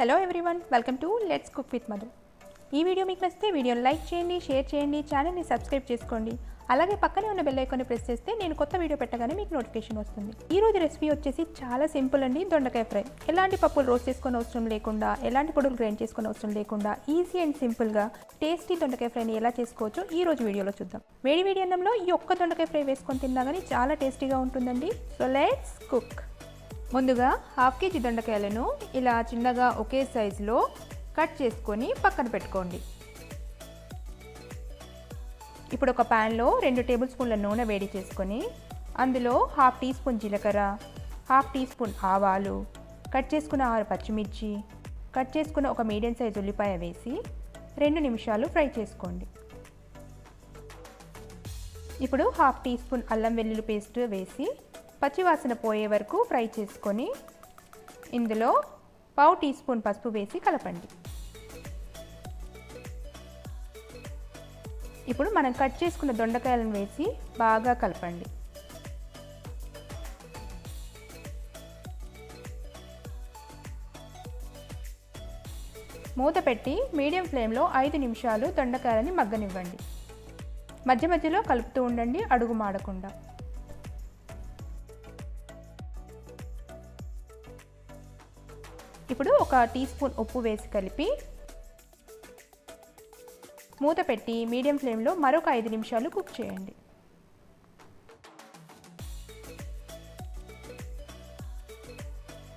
Hello everyone, welcome to let's cook with Madhu. ఈ video మీకు నచ్చితే వీడియోని లైక్ చేయండి, షేర్ చేయండి, ఛానల్ని సబ్స్క్రైబ్ చేసుకోండి. అలాగే పక్కనే ఉన్న బెల్ ఐకాన్ని ప్రెస్ చేస్తే నేను కొత్త వీడియో పెట్టగానే మీకు నోటిఫికేషన్ వస్తుంది. ఈ రోజు రెసిపీ వచ్చేసి చాలా సింపుల్ అండి, దొండకాయ ఫ్రై. ఎలాంటి పప్పులు రోస్ట్ చేసుకొని అవసరం లేకుండా, ఎలాంటి పొడులు గ్రైండ్ చేసుకొని అవసరం లేకుండా ఈజీ అండ్ సింపుల్గా టేస్టీ దొండకాయ ఫ్రైని ఎలా చేసుకోవచ్చో ఈ రోజు వీడియోలో చూద్దాం. వేడి అన్నంలో ఈ ఒక్క దొండకాయ ఫ్రై వేసుకొని తిన్నా కానీ చాలా టేస్టీగా ఉంటుందండి. So let's cook. ముందుగా 1/2 kg దొండకాయలను ఇలా చిన్నగా ఒకే సైజులో కట్ చేసుకొని పక్కన పెట్టుకోండి. ఇప్పుడు ఒక ప్యాన్లో 2 టేబుల్ స్పూన్ల నూనె వేడి చేసుకొని అందులో 1/2 టీ స్పూన్ జీలకర్ర, 1/2 టీ స్పూన్ ఆవాలు, కట్ చేసుకున్న 6 పచ్చిమిర్చి, కట్ చేసుకున్న ఒక మీడియం సైజు ఉల్లిపాయ వేసి 2 నిమిషాలు ఫ్రై చేసుకోండి. ఇప్పుడు 1/2 టీ స్పూన్ అల్లం వెల్లుల్లి పేస్ట్ వేసి పచ్చివాసన పోయే వరకు ఫ్రై చేసుకొని ఇందులో 1/2 టీ స్పూన్ పసుపు వేసి కలపండి. ఇప్పుడు మనం కట్ చేసుకున్న దొండకాయలను వేసి బాగా కలపండి. మూత పెట్టి మీడియం ఫ్లేమ్లో 5 నిమిషాలు దొండకాయలని మగ్గనివ్వండి. మధ్య మధ్యలో కలుపుతూ ఉండండి, అడుగు మాడకుండా. ఇప్పుడు ఒక టీ స్పూన్ ఉప్పు వేసి కలిపి మూత పెట్టి మీడియం ఫ్లేమ్లో మరొక 5 నిమిషాలు కుక్ చేయండి.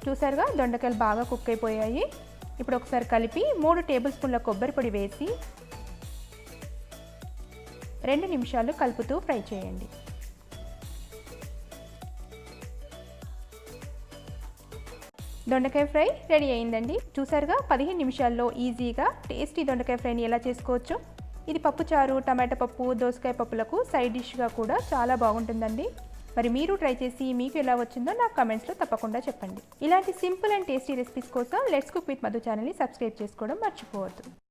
చూసారుగా, దొండకాయలు బాగా కుక్ అయిపోయాయి. ఇప్పుడు ఒకసారి కలిపి 3 టేబుల్ స్పూన్ల కొబ్బరి పొడి వేసి 2 నిమిషాలు కలుపుతూ ఫ్రై చేయండి. దొండకాయ ఫ్రై రెడీ అయిందండి. చూసారుగా, 15 నిమిషాల్లో ఈజీగా టేస్టీ దొండకాయ ఫ్రైని ఎలా చేసుకోవచ్చో. ఇది పప్పుచారు, టమాటా పప్పు, దోసకాయ పప్పులకు సైడ్ డిష్గా కూడా చాలా బాగుంటుందండి. మరి మీరు ట్రై చేసి మీకు ఎలా వచ్చిందో నాకు కమెంట్స్లో తప్పకుండా చెప్పండి. ఇలాంటి సింపుల్ అండ్ టేస్టీ రెసిపీస్ కోసం లెట్స్ కుక్ విత్ మధు ఛానల్ని సబ్స్క్రైబ్ చేసుకోవడం మర్చిపోవద్దు.